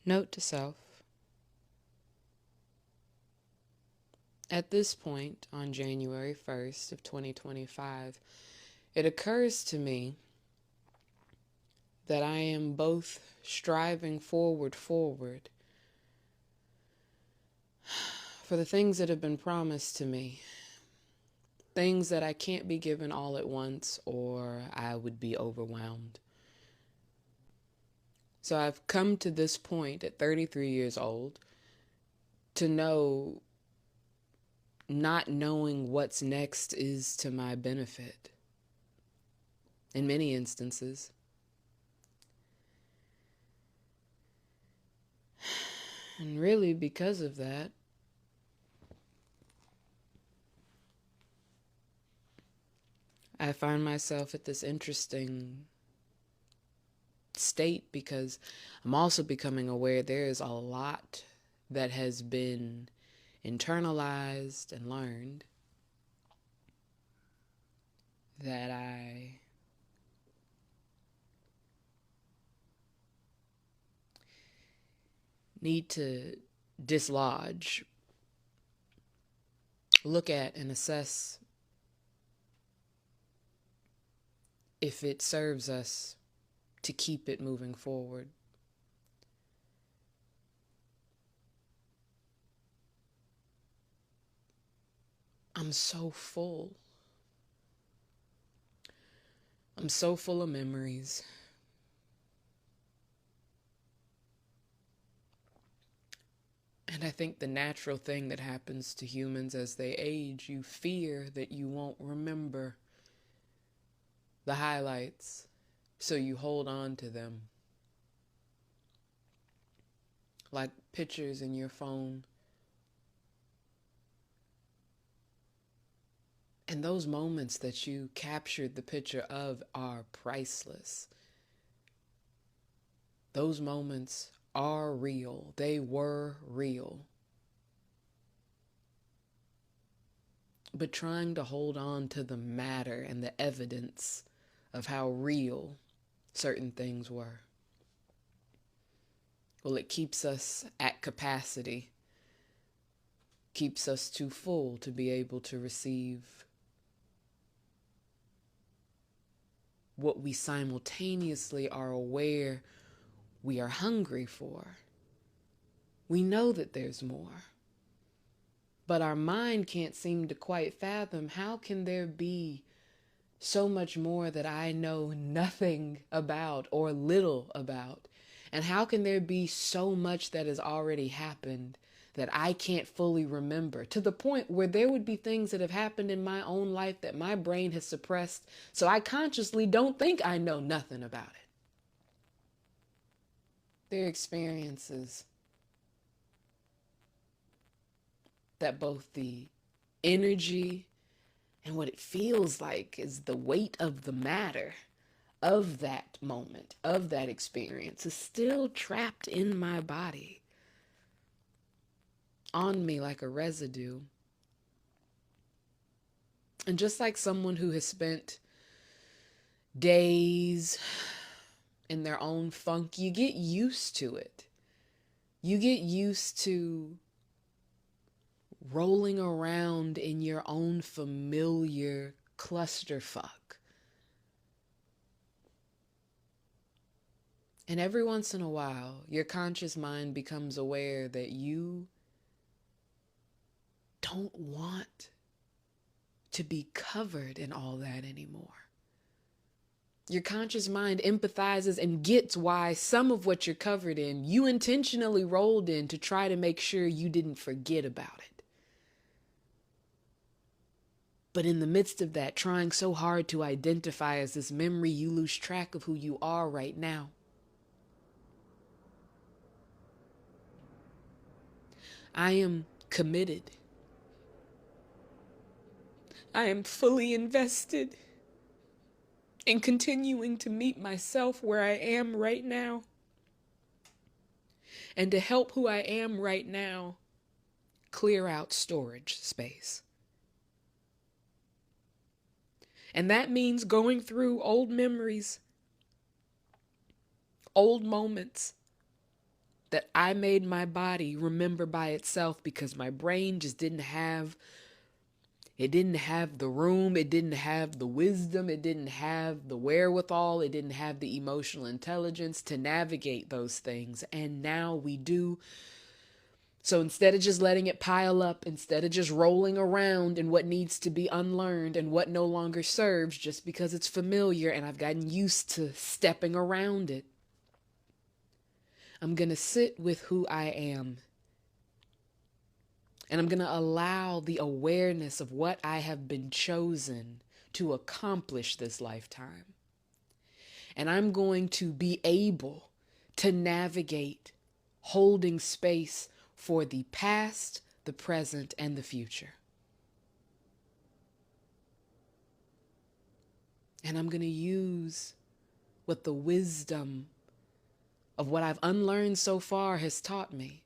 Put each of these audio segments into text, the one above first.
Note to self. At this point, on January 1st of 2025, it occurs to me that I am both striving forward for the things that have been promised to me, things that I can't be given all at once or I would be overwhelmed. So I've come to this point at 33 years old to know not knowing what's next is to my benefit in many instances. And really, because of that, I find myself at this interesting state because I'm also becoming aware there is a lot that has been internalized and learned that I need to dislodge, look at, and assess if it serves us to keep it moving forward. I'm so full. I'm so full of memories. And I think the natural thing that happens to humans as they age, you fear that you won't remember the highlights, so you hold on to them. Like pictures in your phone. And those moments that you captured the picture of are priceless. Those moments are real. They were real. But trying to hold on to the matter and the evidence of how real certain things were, well, it keeps us at capacity, keeps us too full to be able to receive what we simultaneously are aware we are hungry for. We know that there's more, but our mind can't seem to quite fathom how can there be so much more that I know nothing about or little about, and how can there be so much that has already happened that I can't fully remember, to the point where there would be things that have happened in my own life that my brain has suppressed, so I consciously don't think I know nothing about it. They're experiences that both the energy and what it feels like is the weight of the matter of that moment, of that experience, is still trapped in my body, on me like a residue. And just like someone who has spent days in their own funk, you get used to it. You get used to rolling around in your own familiar clusterfuck. And every once in a while, your conscious mind becomes aware that you don't want to be covered in all that anymore. Your conscious mind empathizes and gets why some of what you're covered in, you intentionally rolled in to try to make sure you didn't forget about it. But in the midst of that, trying so hard to identify as this memory, you lose track of who you are right now. I am committed. I am fully invested in continuing to meet myself where I am right now, and to help who I am right now clear out storage space. And that means going through old memories, old moments that I made my body remember by itself because my brain just didn't have the room, it didn't have the wisdom, it didn't have the wherewithal, it didn't have the emotional intelligence to navigate those things. And now we do. So instead of just letting it pile up, instead of just rolling around in what needs to be unlearned and what no longer serves just because it's familiar and I've gotten used to stepping around it, I'm going to sit with who I am. And I'm going to allow the awareness of what I have been chosen to accomplish this lifetime. And I'm going to be able to navigate holding space for the past, the present, and the future. And I'm going to use what the wisdom of what I've unlearned so far has taught me.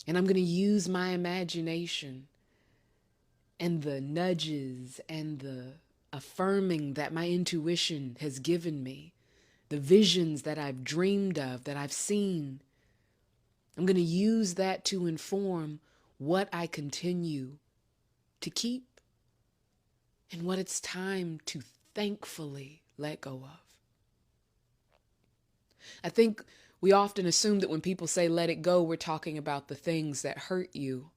And I'm going to use my imagination and the nudges and the affirming that my intuition has given me, the visions that I've dreamed of, that I've seen. I'm going to use that to inform what I continue to keep and what it's time to thankfully let go of. I think we often assume that when people say let it go, we're talking about the things that hurt you.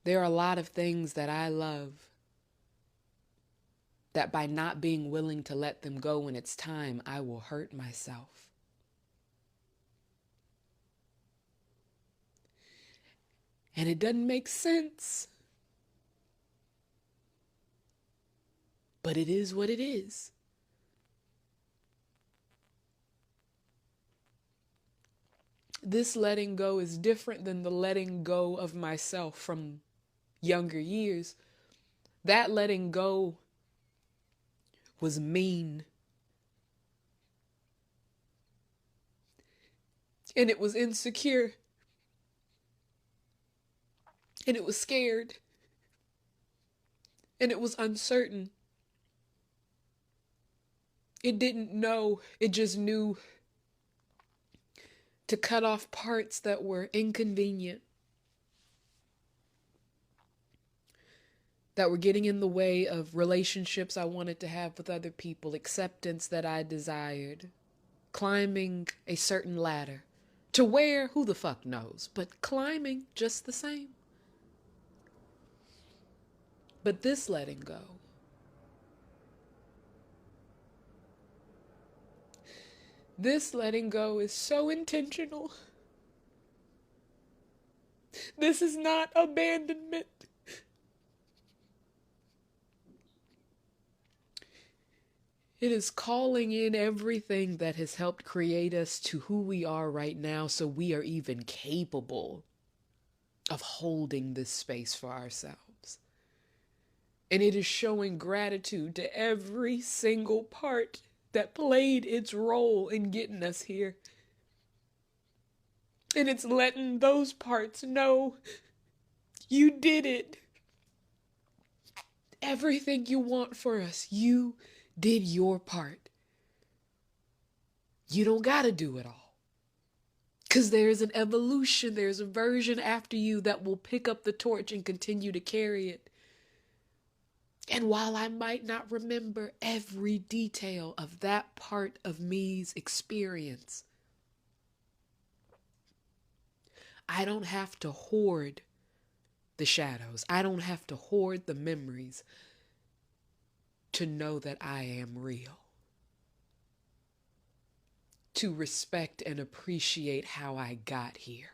There are a lot of things that I love that by not being willing to let them go when it's time, I will hurt myself. And it doesn't make sense. But it is what it is. This letting go is different than the letting go of myself from younger years. That letting go was mean. And it was insecure. And it was scared. And it was uncertain. It didn't know. It just knew to cut off parts that were inconvenient, that were getting in the way of relationships I wanted to have with other people, acceptance that I desired, climbing a certain ladder. To where, who the fuck knows, but climbing just the same. But this letting go, this letting go is so intentional. This is not abandonment. It is calling in everything that has helped create us to who we are right now, so we are even capable of holding this space for ourselves. And it is showing gratitude to every single part that played its role in getting us here. And it's letting those parts know you did it. Everything you want for us, you did your part. You don't gotta do it all. Because there's an evolution, there's a version after you that will pick up the torch and continue to carry it. And while I might not remember every detail of that part of me's experience, I don't have to hoard the shadows. I don't have to hoard the memories to know that I am real. To respect and appreciate how I got here.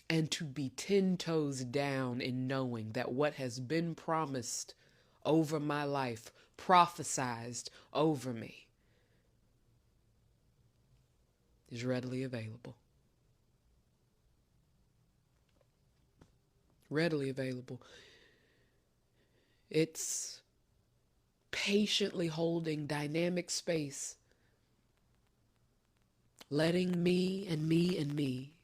And to be 10 toes down in knowing that what has been promised over my life, prophesized over me, is readily available. Readily available. It's patiently holding dynamic space, letting me and me and me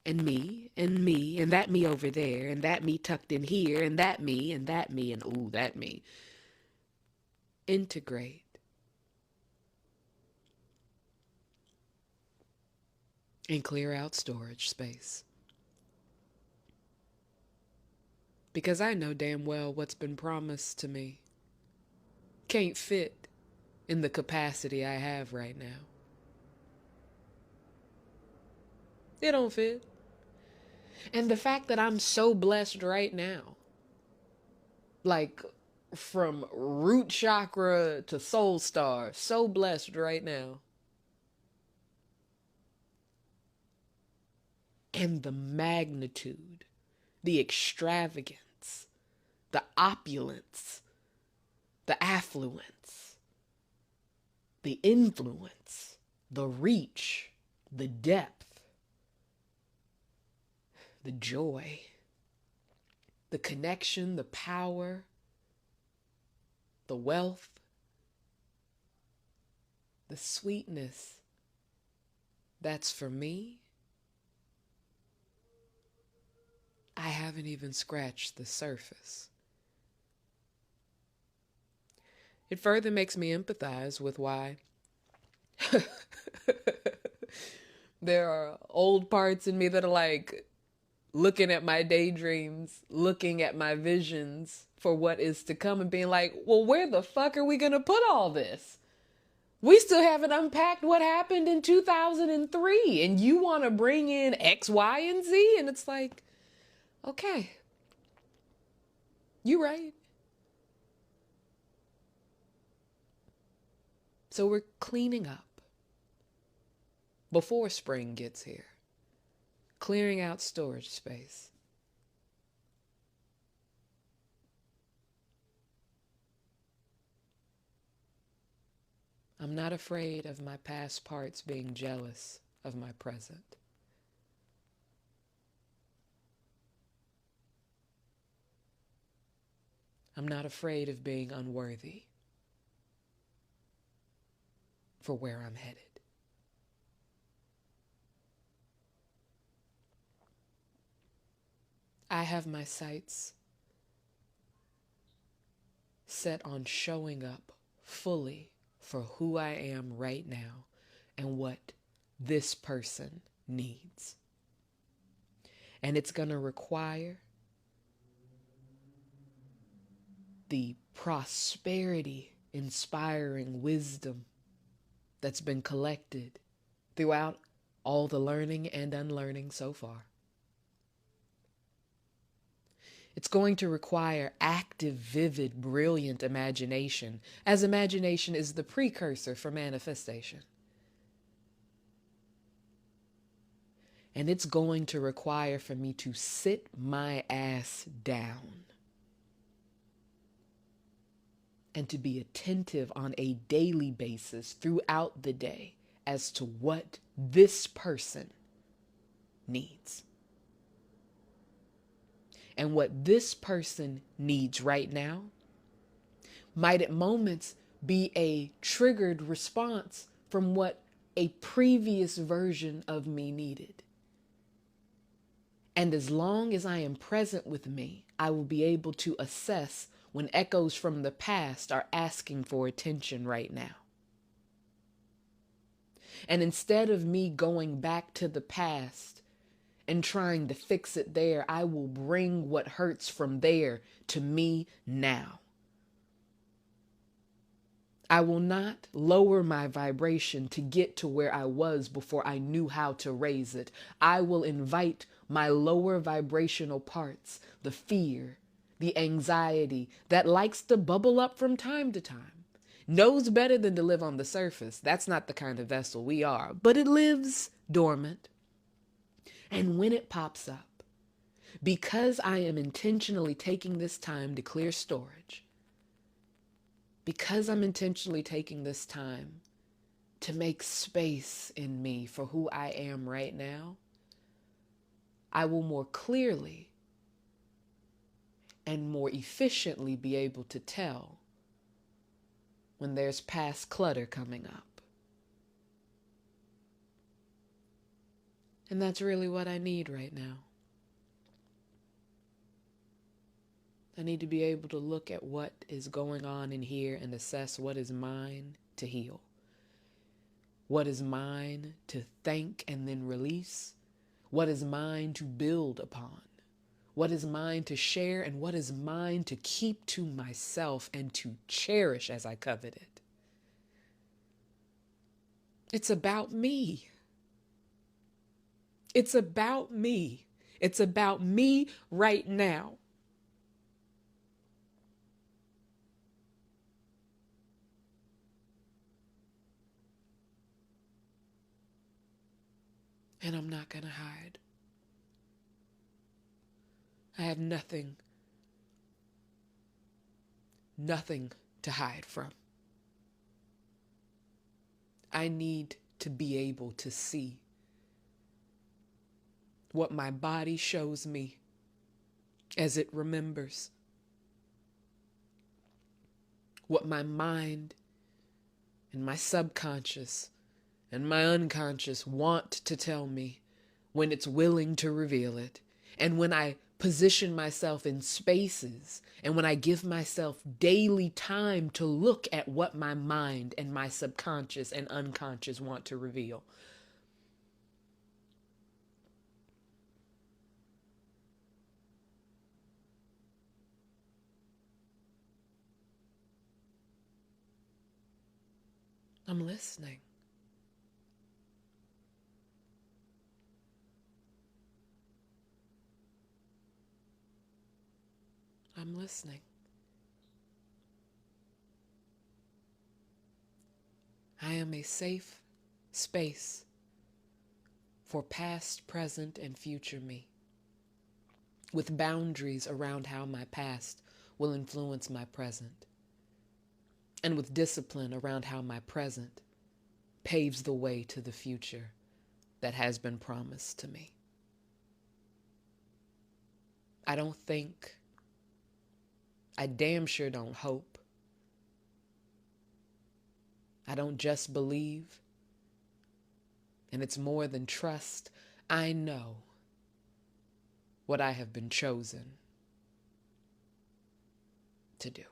and me and me and that me over there and that me tucked in here and that me and ooh, that me integrate and clear out storage space. Because I know damn well what's been promised to me can't fit in the capacity I have right now. It don't fit. And the fact that I'm so blessed right now, like from root chakra to soul star, so blessed right now. And the magnitude, the extravagance, the opulence, the affluence, the influence, the reach, the depth, the joy, the connection, the power, the wealth, the sweetness that's for me. I haven't even scratched the surface. It further makes me empathize with why there are old parts in me that are like looking at my daydreams, looking at my visions for what is to come and being like, well, where the fuck are we going to put all this? We still haven't unpacked what happened in 2003 and you want to bring in X, Y, and Z? And it's like, okay, you right. So we're cleaning up before spring gets here, clearing out storage space. I'm not afraid of my past parts being jealous of my present. I'm not afraid of being unworthy for where I'm headed. I have my sights set on showing up fully for who I am right now and what this person needs. And it's going to require the prosperity inspiring wisdom that's been collected throughout all the learning and unlearning so far. It's going to require active, vivid, brilliant imagination, as imagination is the precursor for manifestation. And it's going to require for me to sit my ass down and to be attentive on a daily basis throughout the day as to what this person needs. And what this person needs right now might at moments be a triggered response from what a previous version of me needed. And as long as I am present with me, I will be able to assess when echoes from the past are asking for attention right now. And instead of me going back to the past and trying to fix it there, I will bring what hurts from there to me now. I will not lower my vibration to get to where I was before I knew how to raise it. I will invite my lower vibrational parts, the fear, the anxiety that likes to bubble up from time to time, knows better than to live on the surface. That's not the kind of vessel we are, but it lives dormant. And when it pops up, because I am intentionally taking this time to clear storage, because I'm intentionally taking this time to make space in me for who I am right now, I will more clearly and more efficiently be able to tell when there's past clutter coming up. And that's really what I need right now. I need to be able to look at what is going on in here and assess what is mine to heal. what is mine to thank and then release, what is mine to build upon, what is mine to share, and what is mine to keep to myself and to cherish as I covet it. It's about me. It's about me. It's about me right now. And I'm not going to hide. I have nothing to hide from. I need to be able to see what my body shows me as it remembers, what my mind and my subconscious and my unconscious want to tell me when it's willing to reveal it, and when I position myself in spaces, and when I give myself daily time to look at what my mind and my subconscious and unconscious want to reveal. I'm listening. I'm listening. I am a safe space for past, present, and future me, with boundaries around how my past will influence my present, and with discipline around how my present paves the way to the future that has been promised to me. I don't think, I damn sure don't hope. I don't just believe, and it's more than trust. I know what I have been chosen to do.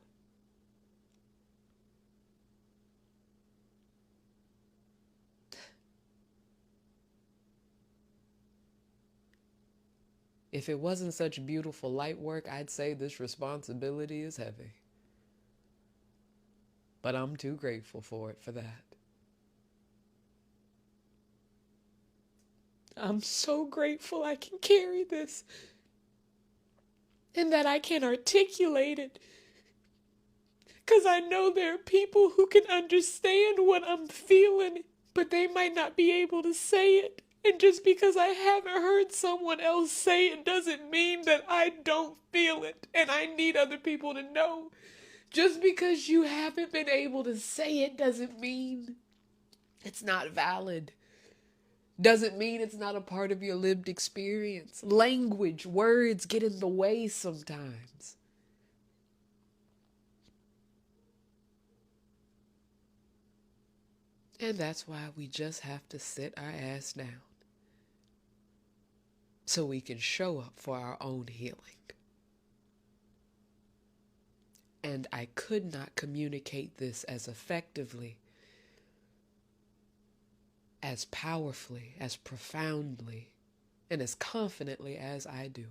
If it wasn't such beautiful light work, I'd say this responsibility is heavy. But I'm too grateful for it for that. I'm so grateful I can carry this and that I can articulate it, because I know there are people who can understand what I'm feeling, but they might not be able to say it. And just because I haven't heard someone else say it doesn't mean that I don't feel it, and I need other people to know. Just because you haven't been able to say it doesn't mean it's not valid. Doesn't mean it's not a part of your lived experience. Language, words get in the way sometimes. And that's why we just have to sit our ass down so we can show up for our own healing. And I could not communicate this as effectively, as powerfully, as profoundly, and as confidently as I do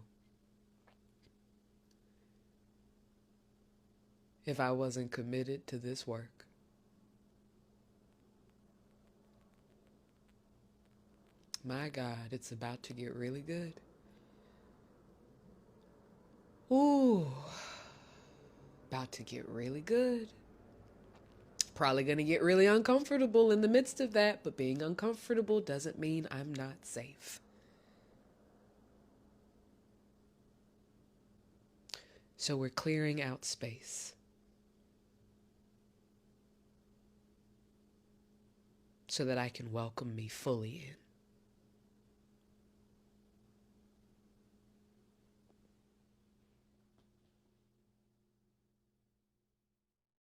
if I wasn't committed to this work. My God, it's about to get really good. Ooh, about to get really good. Probably going to get really uncomfortable in the midst of that, but being uncomfortable doesn't mean I'm not safe. So we're clearing out space so that I can welcome me fully in.